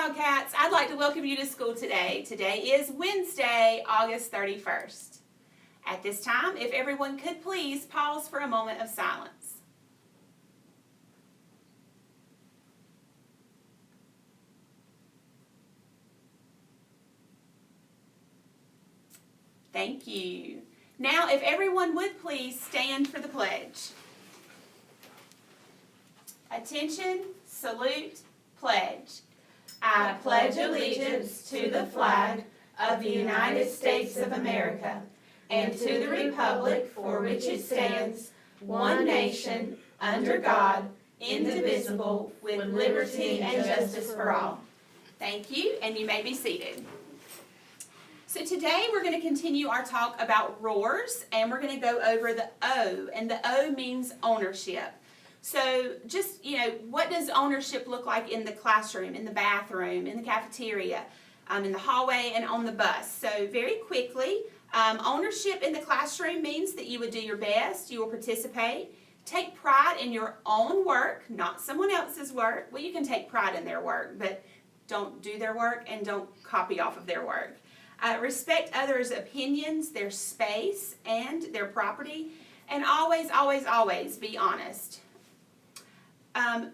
Wildcats. I'd like to welcome you to school today. Today is Wednesday, August 31st. At this time, if everyone could please pause for a moment of silence. Thank you. Now, if everyone would please stand for the pledge. Attention, salute, pledge. I pledge allegiance to the flag of the United States of America and to the republic for which it stands, one nation, under God, indivisible, with liberty and justice for all. Thank you, and you may be seated. So today we're going to continue our talk about roars, and we're going to go over the O, and the O means ownership. So just, what does ownership look like in the classroom, in the bathroom, in the cafeteria, in the hallway, and on the bus? So very quickly, ownership in the classroom means that you would do your best, you will participate, take pride in your own work, not someone else's work. Well, you can take pride in their work, but don't do their work and don't copy off of their work. Respect others' opinions, their space, and their property, and always, always, always be honest.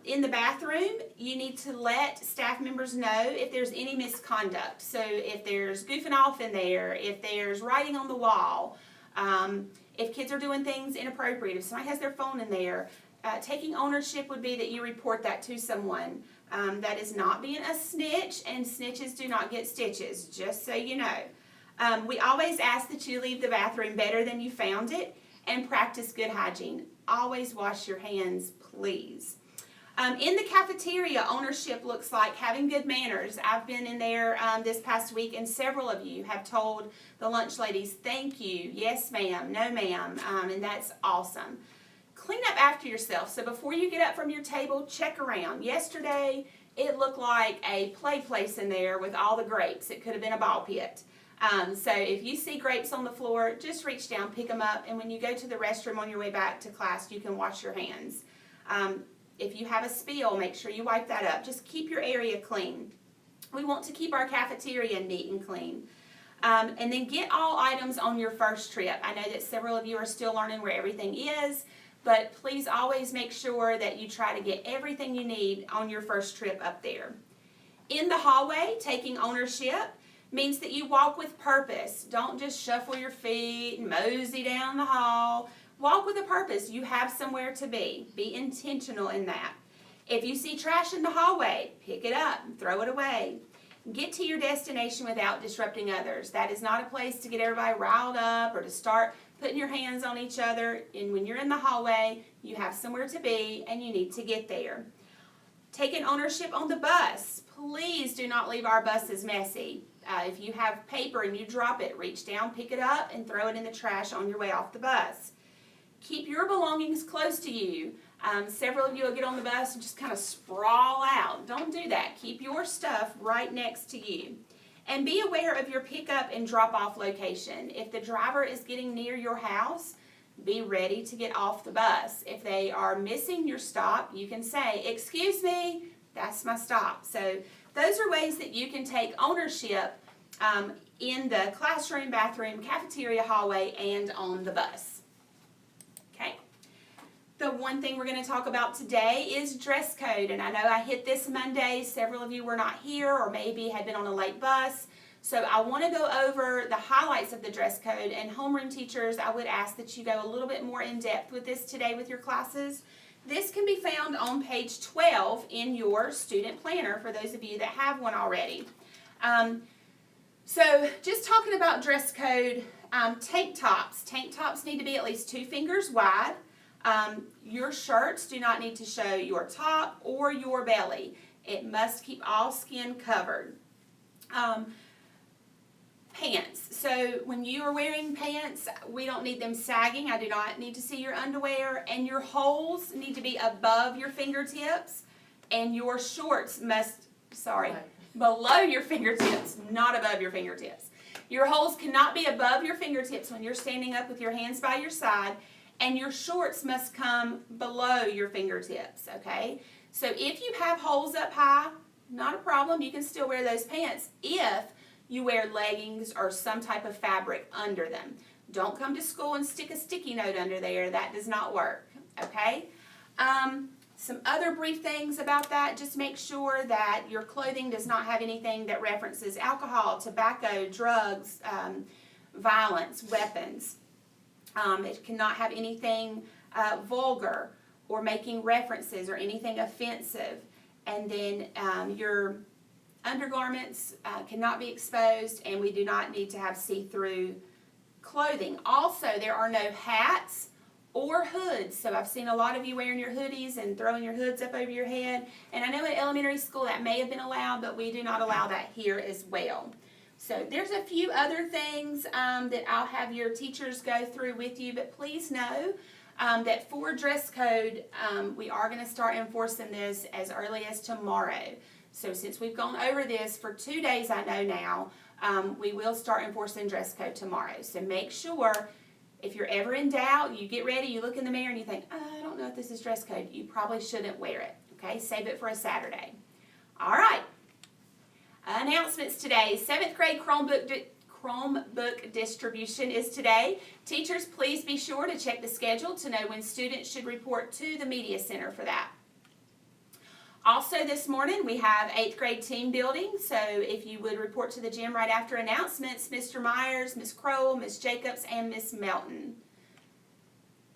In the bathroom, you need to let staff members know if there's any misconduct. So if there's goofing off in there, if there's writing on the wall, if kids are doing things inappropriate, if somebody has their phone in there, taking ownership would be that you report that to someone. That is not being a snitch, and snitches do not get stitches, just so you know. We always ask that you leave the bathroom better than you found it, and practice good hygiene. Always wash your hands, please. In the cafeteria, ownership looks like having good manners. I've been in there this past week, and several of you have told the lunch ladies, thank you, yes ma'am, no ma'am, and that's awesome. Clean up after yourself. So before you get up from your table, check around. Yesterday, it looked like a play place in there with all the grapes. It could have been a ball pit. So if you see grapes on the floor, just reach down, pick them up, and when you go to the restroom on your way back to class, you can wash your hands. If you have a spill, make sure you wipe that up. Just keep your area clean. We want to keep our cafeteria neat and clean. And then get all items on your first trip. I know that several of you are still learning where everything is, but please always make sure that you try to get everything you need on your first trip up there. In the hallway, taking ownership means that you walk with purpose. Don't just shuffle your feet and mosey down the hall. Walk with a purpose. You have somewhere to be. Be intentional in that. If you see trash in the hallway, pick it up and throw it away. Get to your destination without disrupting others. That is not a place to get everybody riled up or to start putting your hands on each other. And when you're in the hallway, you have somewhere to be and you need to get there. Taking ownership on the bus. Please do not leave our buses messy. If you have paper and you drop it, reach down, pick it up, and throw it in the trash on your way off the bus. Keep your belongings close to you. Several of you will get on the bus and just kind of sprawl out. Don't do that. Keep your stuff right next to you. And be aware of your pickup and drop-off location. If the driver is getting near your house, be ready to get off the bus. If they are missing your stop, you can say, excuse me, that's my stop. So those are ways that you can take ownership in the classroom, bathroom, cafeteria, hallway, and on the bus. Okay. The one thing we're going to talk about today is dress code, and I know I hit this Monday. Several of you were not here or maybe had been on a late bus. So I want to go over the highlights of the dress code, and homeroom teachers, I would ask that you go a little bit more in depth with this today with your classes. This can be found on page 12 in your student planner for those of you that have one already. So just talking about dress code, tank tops. Tank tops need to be at least 2 fingers wide. Your shirts do not need to show your top or your belly. It must keep all skin covered. Pants. So when you are wearing pants, we don't need them sagging. I do not need to see your underwear. And your holes need to be above your fingertips. And your shorts must, below your fingertips, not above your fingertips. Your holes cannot be above your fingertips when you're standing up with your hands by your side. And your shorts must come below your fingertips, okay? So if you have holes up high, not a problem. You can still wear those pants if you wear leggings or some type of fabric under them. Don't come to school and stick a sticky note under there. That does not work, okay? Some other brief things about that, just make sure that your clothing does not have anything that references alcohol, tobacco, drugs, violence, weapons. It cannot have anything vulgar or making references or anything offensive. And then your undergarments cannot be exposed, and we do not need to have see-through clothing. Also, there are no hats or hoods. So I've seen a lot of you wearing your hoodies and throwing your hoods up over your head. And I know at elementary school that may have been allowed, but we do not allow that here as well. So there's a few other things that I'll have your teachers go through with you, but please know that for dress code, we are going to start enforcing this as early as tomorrow. So since we've gone over this for 2 days, I know now, we will start enforcing dress code tomorrow. So make sure, if you're ever in doubt, you get ready, you look in the mirror and you think, I don't know if this is dress code. You probably shouldn't wear it, okay? Save it for a Saturday. All right. Announcements today. 7th grade Chromebook distribution is today. Teachers, please be sure to check the schedule to know when students should report to the Media Center for that. Also this morning we have 8th grade team building, so if you would report to the gym right after announcements, Mr. Myers, Ms. Crowell, Ms. Jacobs, and Ms. Melton.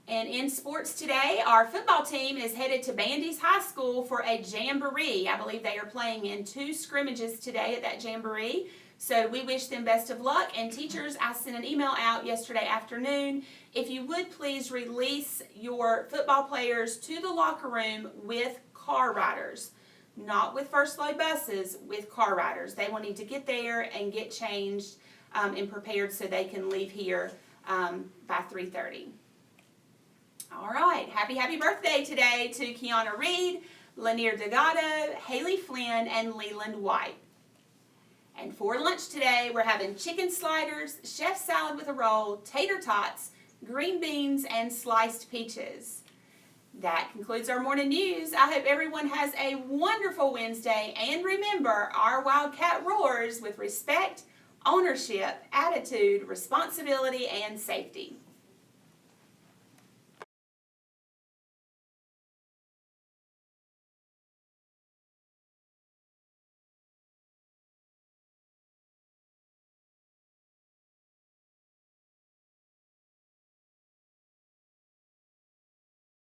And in sports today, our football team is headed to Bandy's High School for a jamboree. I believe they are playing in 2 scrimmages today at that jamboree. So we wish them best of luck. And teachers, I sent an email out yesterday afternoon. If you would please release your football players to the locker room with car riders. Not with first load buses, with car riders. They will need to get there and get changed and prepared so they can leave here by 3:30. All right, happy birthday today to Kiana Reed, Lanier Delgado, Haley Flynn, and Leland White. And for lunch today, we're having chicken sliders, chef salad with a roll, tater tots, green beans, and sliced peaches. That concludes our morning news. I hope everyone has a wonderful Wednesday, and remember, our Wildcat roars with respect, ownership, attitude, responsibility, and safety.